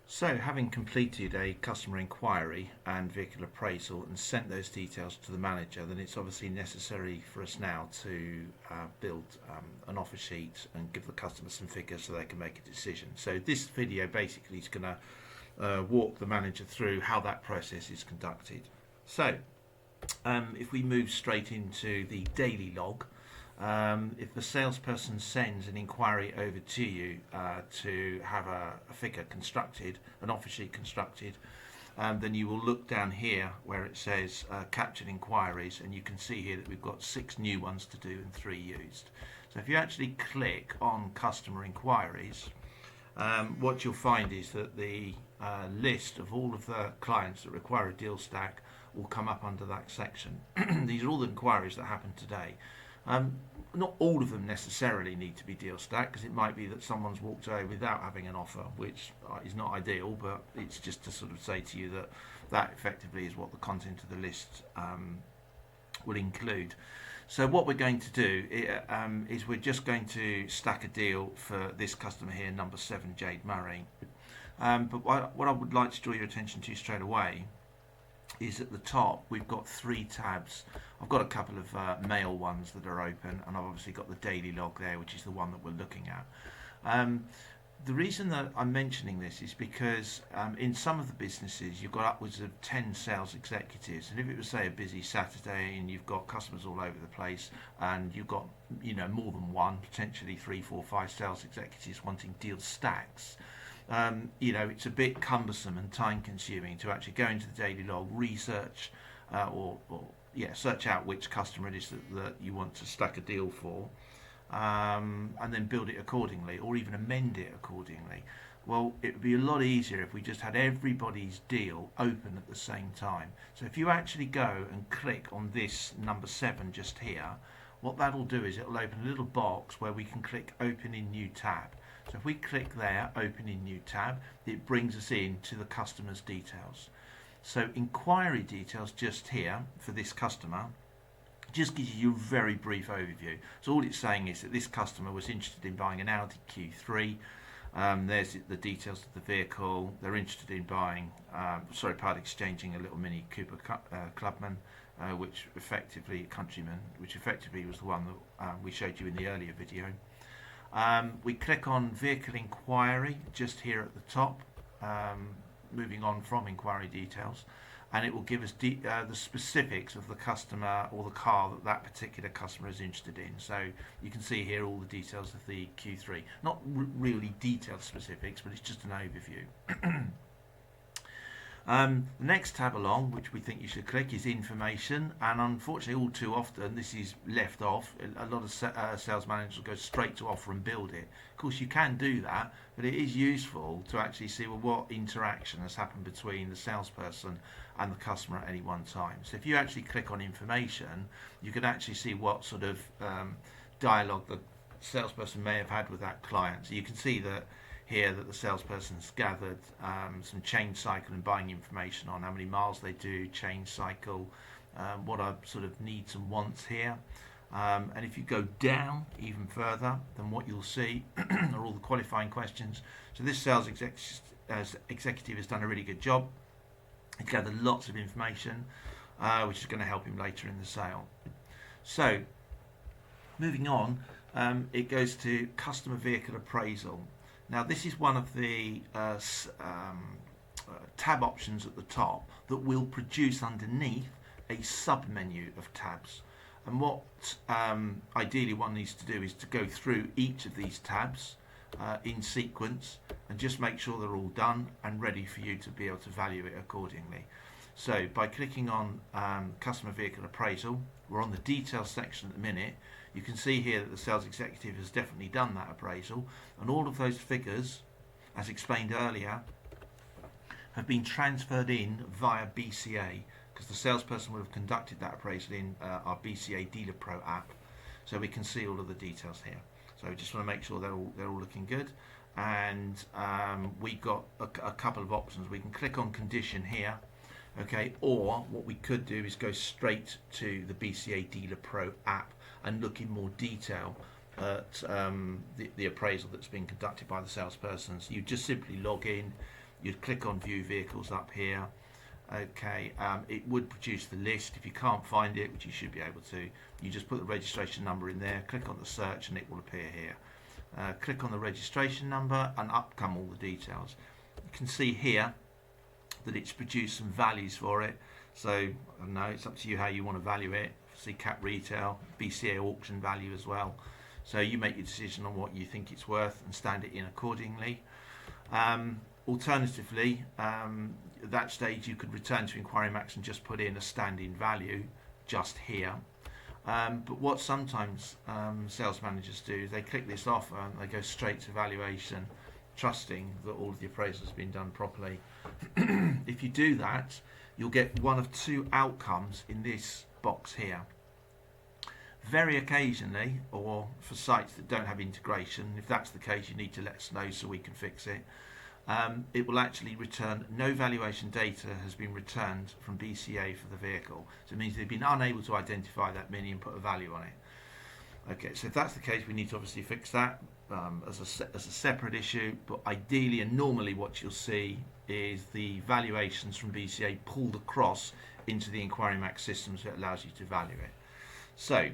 So, having completed a customer inquiry and vehicle appraisal and sent those details to the manager, then it's obviously necessary for us now to build an offer sheet and give the customer some figures so they can make a decision. So, this video basically is going to walk the manager through how that process is conducted. So, if we move straight into the daily log, if the salesperson sends an inquiry over to you to have a figure constructed, an offer sheet constructed, then you will look down here where it says captured inquiries, and you can see here that we've got 6 new ones to do and 3 used. So if you actually click on customer inquiries, what you'll find is that the list of all of the clients that require a deal stack will come up under that section. These are all the inquiries that happened today. Not all of them necessarily need to be deal stacked, because it might be that someone's walked away without having an offer, which is not ideal, but it's just to sort of say to you that that effectively is what the content of the list will include. So what we're going to do is we're just going to stack a deal for this customer here, number 7, Jade Murray. But what I would like to draw your attention to straight away is at the top we've got 3 tabs. I've got a couple of mail ones that are open, and I've obviously got the daily log there, which is the one that we're looking at. The reason that I'm mentioning this is because in some of the businesses you've got upwards of 10 sales executives, and if it was, say, a busy Saturday and you've got customers all over the place and you've got more than one, potentially 3, 4, 5 sales executives wanting deal stacks, it's a bit cumbersome and time consuming to actually go into the daily log, research search out which customer it is that you want to stack a deal for, and then build it accordingly, or even amend it accordingly. Well, it would be a lot easier if we just had everybody's deal open at the same time. So if you actually go and click on this number 7 just here, what that'll do is it'll open a little box where we can click open in new tab. So if we click there, open in new tab, it brings us in to the customer's details. So inquiry details just here for this customer just gives you a very brief overview. So all it's saying is that this customer was interested in buying an Audi Q3. There's the details of the vehicle. They're interested in buying, part exchanging a little Mini Cooper Clubman, which effectively Countryman, which effectively was the one that we showed you in the earlier video. We click on vehicle inquiry just here at the top, moving on from inquiry details, and it will give us the specifics of the customer or the car that particular customer is interested in. So you can see here all the details of the Q3. Not really detailed specifics, but it's just an overview. The next tab along, which we think you should click, is information, and unfortunately all too often this is left off. A lot of sales managers will go straight to offer and build it. Of course you can do that, but it is useful to actually see what interaction has happened between the salesperson and the customer at any one time. So if you actually click on information, you can actually see what sort of dialogue the salesperson may have had with that client. So you can see that here that the salesperson's gathered some change cycle and buying information on how many miles they do, change cycle, what are sort of needs and wants here. And if you go down even further, then what you'll see are all the qualifying questions. So this sales executive has done a really good job. He's gathered lots of information, which is going to help him later in the sale. So moving on, it goes to customer vehicle appraisal. Now this is one of the tab options at the top that will produce underneath a sub-menu of tabs. And what ideally one needs to do is to go through each of these tabs in sequence and just make sure they're all done and ready for you to be able to value it accordingly. So by clicking on customer vehicle appraisal, we're on the details section at the minute. You can see here that the sales executive has definitely done that appraisal, and all of those figures, as explained earlier, have been transferred in via BCA, because the salesperson would have conducted that appraisal in our BCA Dealer Pro app. So we can see all of the details here. So we just want to make sure they're all looking good. And we've got a couple of options. We can click on condition here, okay, or what we could do is go straight to the BCA Dealer Pro app and look in more detail at the appraisal that's been conducted by the salesperson. So you just simply log in, you'd click on view vehicles up here. Okay, it would produce the list. If you can't find it, which you should be able to, you just put the registration number in there, click on the search, and it will appear here. Click on the registration number and up come all the details. You can see here that it's produced some values for it. So I don't know, it's up to you how you want to value it. See Cat Retail, BCA auction value as well. So you make your decision on what you think it's worth and stand it in accordingly. Alternatively, at that stage you could return to Enquiry Max and just put in a stand-in value just here. But what sometimes sales managers do is they click this offer and they go straight to valuation, trusting that all of the appraisal has been done properly. If you do that, you'll get one of two outcomes in this box here. Very occasionally, or for sites that don't have integration, if that's the case, you need to let us know so we can fix it. It will actually return no valuation data has been returned from BCA for the vehicle. So it means they've been unable to identify that Mini and put a value on it. Okay, so if that's the case, we need to obviously fix that as a separate issue. But ideally and normally what you'll see is the valuations from BCA pulled across into the Enquiry Max system, so it allows you to value it. So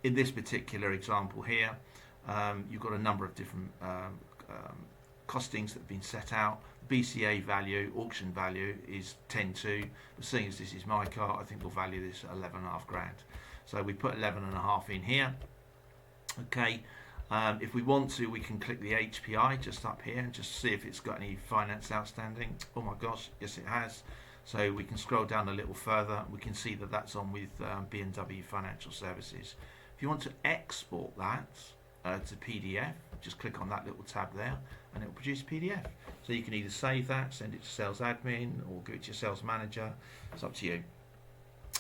in this particular example here, you've got a number of different costings that have been set out. BCA value, auction value is 10.2, but seeing as this is my car, I think we'll value this at 11.5 grand. So we put 11.5 in here. Okay, if we want to, we can click the HPI just up here and just see if it's got any finance outstanding. Oh my gosh, yes it has. So we can scroll down a little further. We can see that that's on with B&W Financial Services. If you want to export that to PDF, just click on that little tab there and it will produce a PDF. So you can either save that, send it to sales admin, or give it to your sales manager. It's up to you.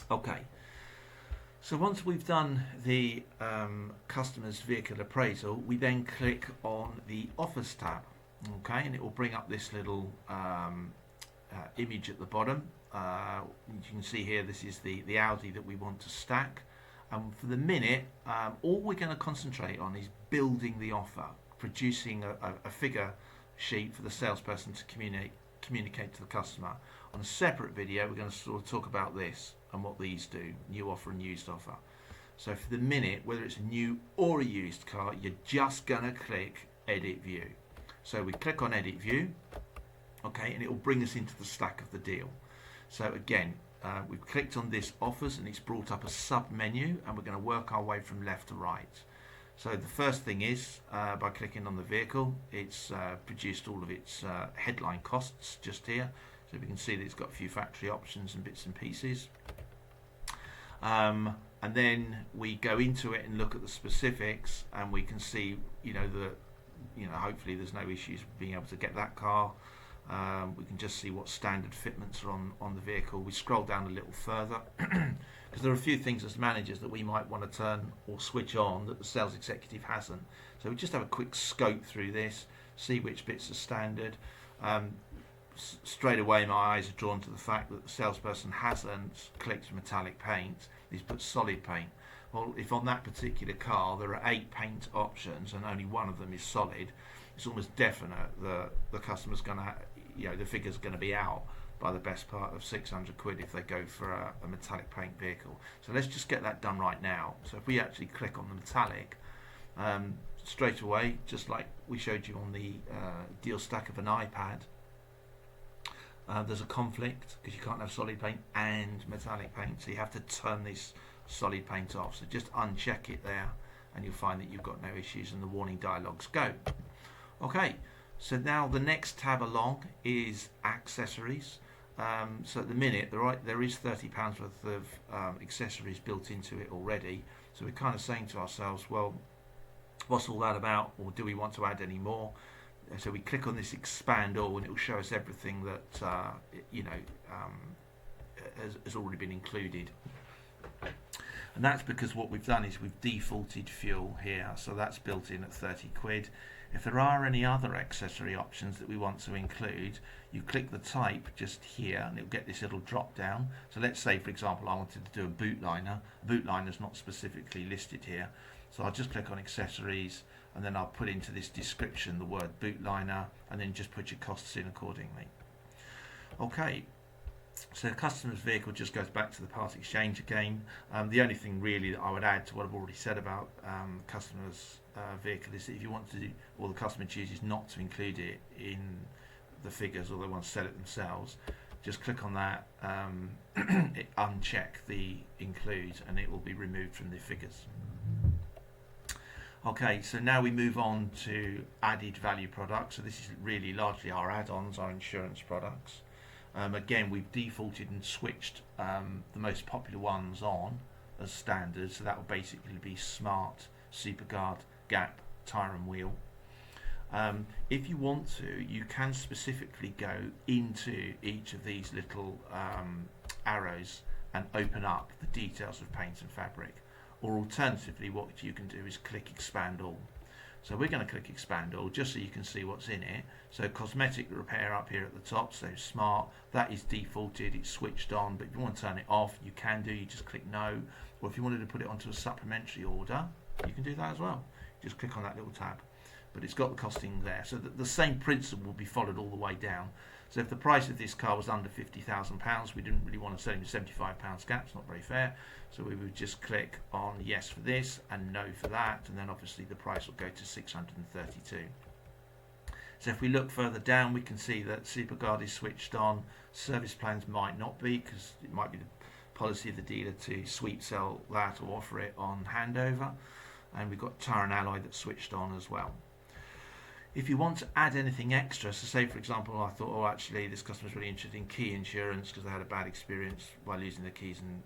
Okay. So once we've done the customer's vehicle appraisal, we then click on the offers tab. Okay, and it will bring up this little image at the bottom. You can see here this is the Audi that we want to stack, and for the minute all we're going to concentrate on is building the offer, producing a figure sheet for the salesperson to communicate to the customer. On a separate video we're going to sort of talk about this and what these do, new offer and used offer. So for the minute, whether it's a new or a used car, you're just going to click edit view. So we click on edit view. Okay, and it will bring us into the stack of the deal. So again, we've clicked on this offers and it's brought up a sub menu, and we're going to work our way from left to right. So the first thing is by clicking on the vehicle, it's produced all of its headline costs just here. So we can see that it's got a few factory options and bits and pieces. And then we go into it and look at the specifics, and we can see, hopefully there's no issues with being able to get that car. We can just see what standard fitments are on the vehicle. We scroll down a little further because there are a few things as managers that we might want to turn or switch on that the sales executive hasn't. So we just have a quick scope through this, see which bits are standard. Straight away my eyes are drawn to the fact that the salesperson hasn't clicked metallic paint, he's put solid paint. Well, if on that particular car there are 8 paint options and only one of them is solid, it's almost definite that the customer's going to, the figure's going to be out by the best part of 600 quid if they go for a metallic paint vehicle. So let's just get that done right now. So if we actually click on the metallic, straight away, just like we showed you on the deal stack of an iPad, there's a conflict because you can't have solid paint and metallic paint, so you have to turn this solid paint off. So just uncheck it there and you'll find that you've got no issues and the warning dialogues go. Okay, so now the next tab along is accessories. So at the minute there is £30 worth of accessories built into it already, so we're kind of saying to ourselves, well, what's all that about, or do we want to add any more? So we click on this expand all and it will show us everything that has already been included. And that's because what we've done is we've defaulted fuel here, so that's built in at 30 quid. If there are any other accessory options that we want to include, you click the type just here and it'll get this little drop down. So let's say, for example, I wanted to do a boot liner. A boot liner is not specifically listed here, so I'll just click on accessories and then I'll put into this description the word bootliner, and then just put your costs in accordingly. Okay, so the customer's vehicle just goes back to the part exchange again. The only thing really that I would add to what I've already said about customer's vehicle is that if you want to do, or the customer chooses not to include it in the figures, or they want to sell it themselves, just click on that, uncheck the include, and it will be removed from the figures. Okay, so now we move on to added value products. So this is really largely our add-ons, our insurance products. Again, we've defaulted and switched the most popular ones on as standard. So that will basically be Smart, Superguard, Gap, Tyre and Wheel. If you want to, you can specifically go into each of these little arrows and open up the details of paint and fabric. Or alternatively, what you can do is click expand all. So we're going to click expand all just so you can see what's in it. So cosmetic repair up here at the top, so Smart, that is defaulted, it's switched on, but if you want to turn it off, you can do, you just click no. Or if you wanted to put it onto a supplementary order, you can do that as well. Just click on that little tab. But it's got the costing there. So the same principle will be followed all the way down. So if the price of this car was under £50,000, we didn't really want to sell him at £75 gap, it's not very fair. So we would just click on yes for this and no for that, and then obviously the price will go to 632. So if we look further down, we can see that Superguard is switched on. Service plans might not be, because it might be the policy of the dealer to sweep sell that or offer it on handover. And we've got Tyre and Alloy that's switched on as well. If you want to add anything extra, so say for example I thought, oh actually this customer's really interested in key insurance because they had a bad experience by losing their keys and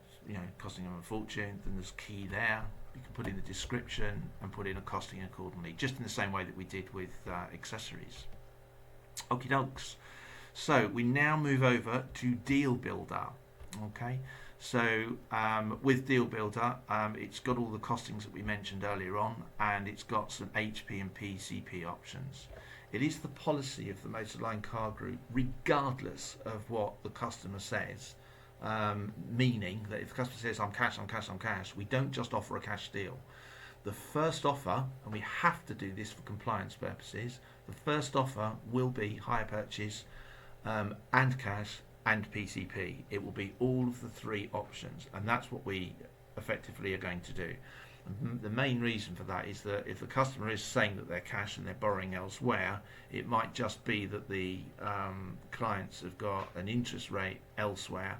costing them a fortune, then there's key there. You can put in the description and put in a costing accordingly, just in the same way that we did with accessories. Okie dokes. So we now move over to Deal Builder. Okay, so with Deal Builder, it's got all the costings that we mentioned earlier on, and it's got some HP and PCP options. It is the policy of the Motorline Car Group, regardless of what the customer says, meaning that if the customer says I'm cash, we don't just offer a cash deal. The first offer, and we have to do this for compliance purposes, the first offer will be hire purchase and cash and PCP. It will be all of the three options, and that's what we effectively are going to do. And the main reason for that is that if the customer is saying that they're cash and they're borrowing elsewhere, it might just be that the clients have got an interest rate elsewhere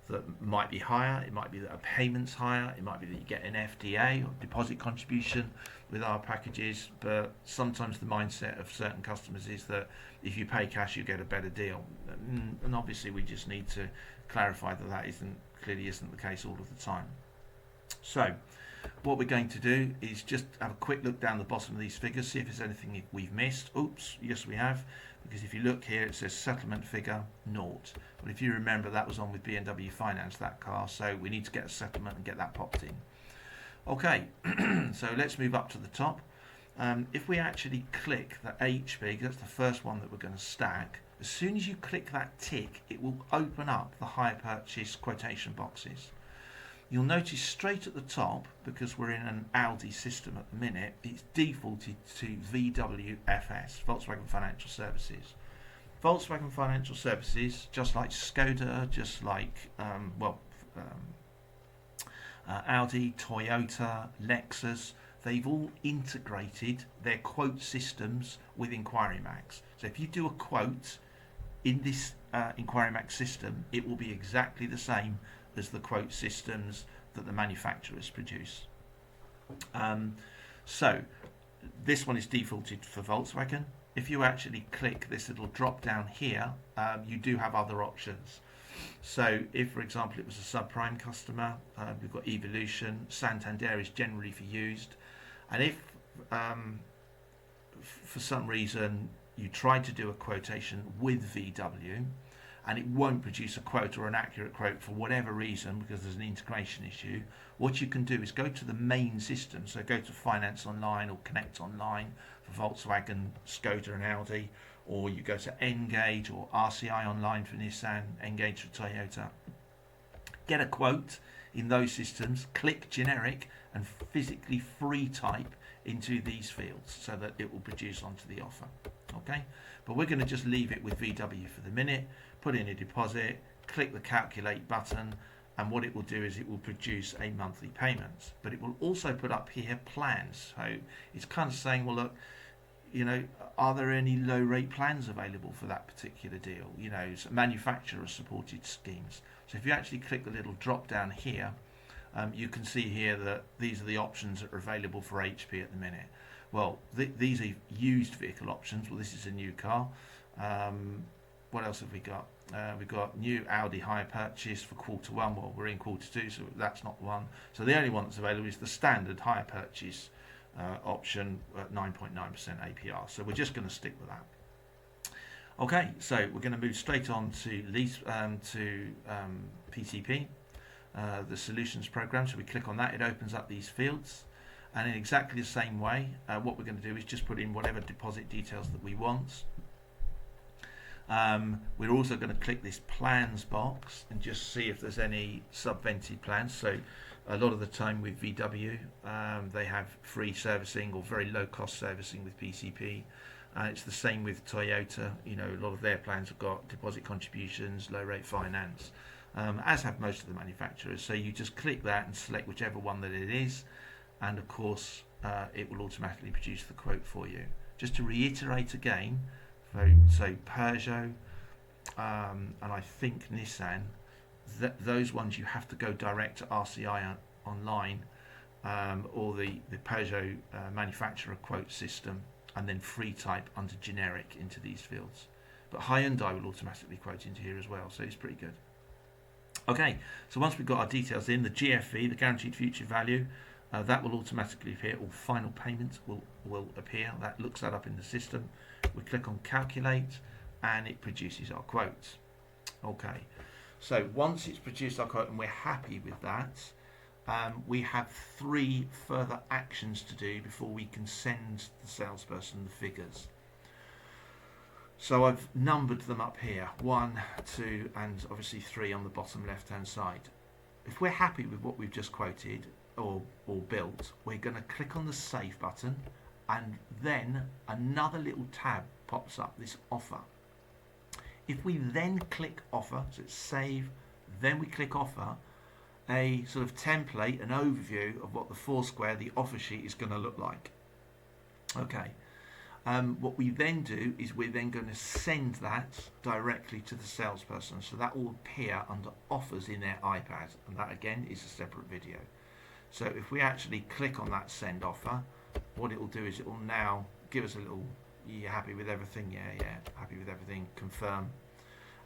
that might be higher. It might be that a payment's higher. It might be that you get an FDA or deposit contribution with our packages, but sometimes the mindset of certain customers is that if you pay cash you get a better deal, and obviously we just need to clarify that that clearly isn't the case all of the time. So what we're going to do is just have a quick look down the bottom of these figures, see if there's anything we've missed. Oops, yes we have, because if you look here it says settlement figure 0. But if you remember, that was on with B&W Finance, that car, so we need to get a settlement and get that popped in. Okay, so let's move up to the top. If we actually click the HP, that's the first one that we're going to stack, as soon as you click that tick, it will open up the hire purchase quotation boxes. You'll notice straight at the top, because we're in an Audi system at the minute, it's defaulted to VWFS, Volkswagen Financial Services. Volkswagen Financial Services, just like Skoda, just like Audi, Toyota, Lexus, they've all integrated their quote systems with EnquiryMax. So if you do a quote in this EnquiryMax system, it will be exactly the same as the quote systems that the manufacturers produce. So this one is defaulted for Volkswagen. If you actually click this little drop down here, you do have other options. So if, for example, it was a subprime customer, we've got Evolution. Santander is generally for used. And if for some reason you try to do a quotation with VW and it won't produce a quote or an accurate quote for whatever reason, because there's an integration issue, what you can do is go to the main system. So go to Finance Online or Connect Online for Volkswagen, Skoda and Audi, or you go to Engage or RCI Online for Nissan, Engage for Toyota. Get a quote in those systems, click generic and physically free type into these fields so that it will produce onto the offer. Okay, but we're going to just leave it with VW for the minute, put in a deposit, click the calculate button, and what it will do is it will produce a monthly payment. But it will also put up here plans. So it's kind of saying, well, look, are there any low rate plans available for that particular deal? Manufacturer supported schemes. So if you actually click the little drop down here, you can see here that these are the options that are available for HP at the minute. Well, these are used vehicle options. Well, this is a new car. What else have we got? We've got new Audi hire purchase for quarter one. Well, we're in quarter two, so that's not the one. So the only one that's available is the standard hire purchase option at 9.9% APR. So we're just going to stick with that. Okay, so we're going to move straight on to lease PCP, the solutions program. So we click on that, it opens up these fields, and in exactly the same way, what we're going to do is just put in whatever deposit details that we want. We're also going to click this plans box and just see if there's any subvented plans. So a lot of the time with VW, they have free servicing or very low cost servicing with PCP. It's the same with Toyota. A lot of their plans have got deposit contributions, low rate finance, as have most of the manufacturers. So you just click that and select whichever one that it is, and of course it will automatically produce the quote for you. Just to reiterate again, so Peugeot and I think Nissan, those ones you have to go direct to RCI online, or the Peugeot manufacturer quote system, and then free type under generic into these fields. But Hyundai will automatically quote into here as well, so it's pretty good. Okay, so once we've got our details in, the GFV, the guaranteed future value, that will automatically appear, or final payment will appear. That looks that up in the system. We click on calculate and it produces our quote. Okay, so once it's produced our quote and we're happy with that, we have 3 further actions to do before we can send the salesperson the figures. So I've numbered them up here, 1, 2 and obviously 3 on the bottom left hand side. If we're happy with what we've just quoted or built, we're going to click on the save button, and then another little tab pops up, this offer. If we then click offer, so it's save, then we click offer, a sort of template, an overview of what the Foursquare, the offer sheet is going to look like. Okay, what we then do is we're then going to send that directly to the salesperson, so that will appear under offers in their iPad, and that again is a separate video. So if we actually click on that send offer, what it will do is it will now give us a little, you happy with everything? Yeah, happy with everything, confirm.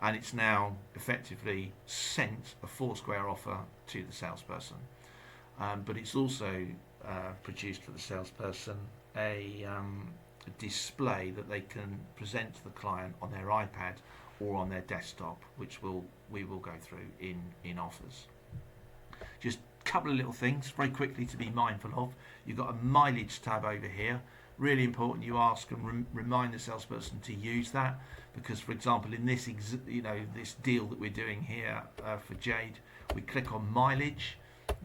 And it's now effectively sent a Foursquare offer to the salesperson. But it's also produced for the salesperson a display that they can present to the client on their iPad or on their desktop, which we will go through in offers. Just a couple of little things very quickly to be mindful of. You've got a mileage tab over here. Really important you ask and remind the salesperson to use that, because for example in this this deal that we're doing here for Jade, we click on mileage.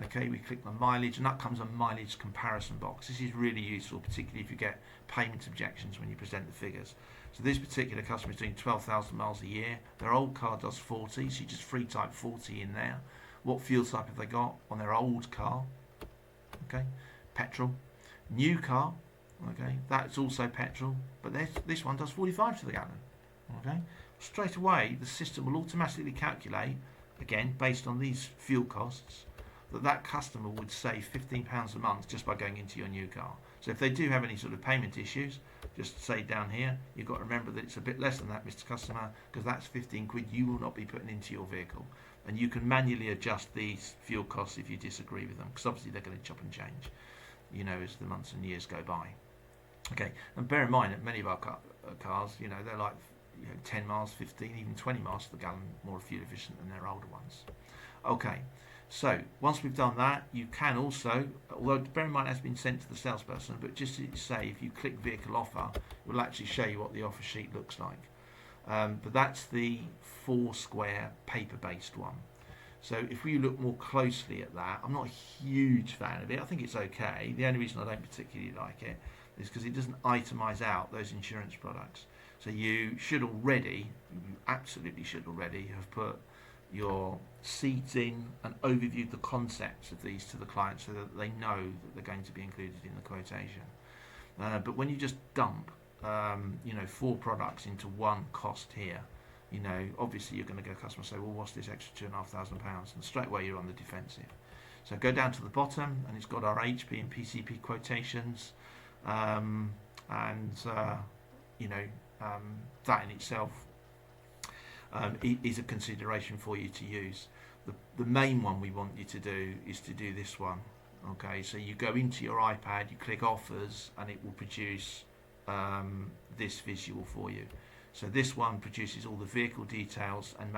Okay, we click on mileage and that comes a mileage comparison box. This is really useful, particularly if you get payment objections when you present the figures. So this particular customer is doing 12,000 miles a year. Their old car does 40, so you just free type 40 in there. What fuel type have they got on their old car? Okay, petrol. New car, okay, that's also petrol, but this one does 45 to the gallon. Okay, straight away the system will automatically calculate, again based on these fuel costs, that customer would save £15 a month just by going into your new car. So if they do have any sort of payment issues, just say down here, you've got to remember that it's a bit less than that, Mr. Customer, because that's 15 quid you will not be putting into your vehicle. And you can manually adjust these fuel costs if you disagree with them, because obviously they're going to chop and change, as the months and years go by. Okay, and bear in mind that many of our cars, they're like 10 miles, 15, even 20 miles to the gallon more fuel efficient than their older ones. Okay, so once we've done that, you can also, although bear in mind it has been sent to the salesperson, but just to say, if you click vehicle offer, it will actually show you what the offer sheet looks like. But that's the Foursquare paper-based one. So if we look more closely at that, I'm not a huge fan of it. I think it's okay. The only reason I don't particularly like it is because it doesn't itemise out those insurance products. So you should already, you absolutely should already have put your seeds in and overviewed the concepts of these to the client so that they know that they're going to be included in the quotation. But when you just dump, 4 products into one cost here, obviously you're going to go customer and say, well, what's this extra £2,500? And straight away you're on the defensive. So go down to the bottom, and it's got our HP and PCP quotations, that in itself is a consideration for you to use. The main one we want you to do is to do this one. Okay, so you go into your iPad, you click offers, and it will produce this visual for you. So this one produces all the vehicle details and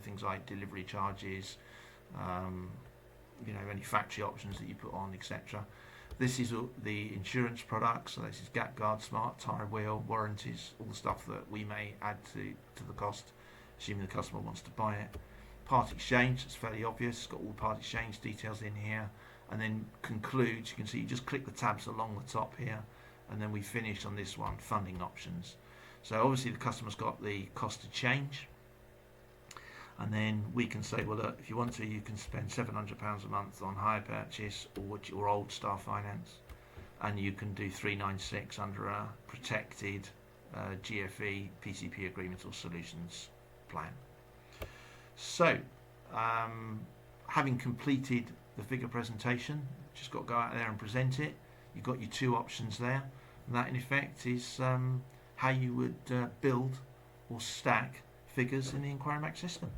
things like delivery charges, any factory options that you put on, etc. This is the insurance products. So this is gap guard, smart tyre wheel, warranties, all the stuff that we may add to the cost, assuming the customer wants to buy it. Part exchange, it's fairly obvious. It's got all the part exchange details in here. And then concludes, you can see you just click the tabs along the top here, and then we finish on this one, funding options. So obviously the customer's got the cost of change, and then we can say, well, look, if you want to, you can spend £700 a month on hire purchase or old star finance, and you can do 396 under a protected GFE PCP agreement or solutions plan. So having completed the figure presentation, just got to go out there and present it. You've got your 2 options there, and that in effect is how you would build or stack figures in the enquiry system.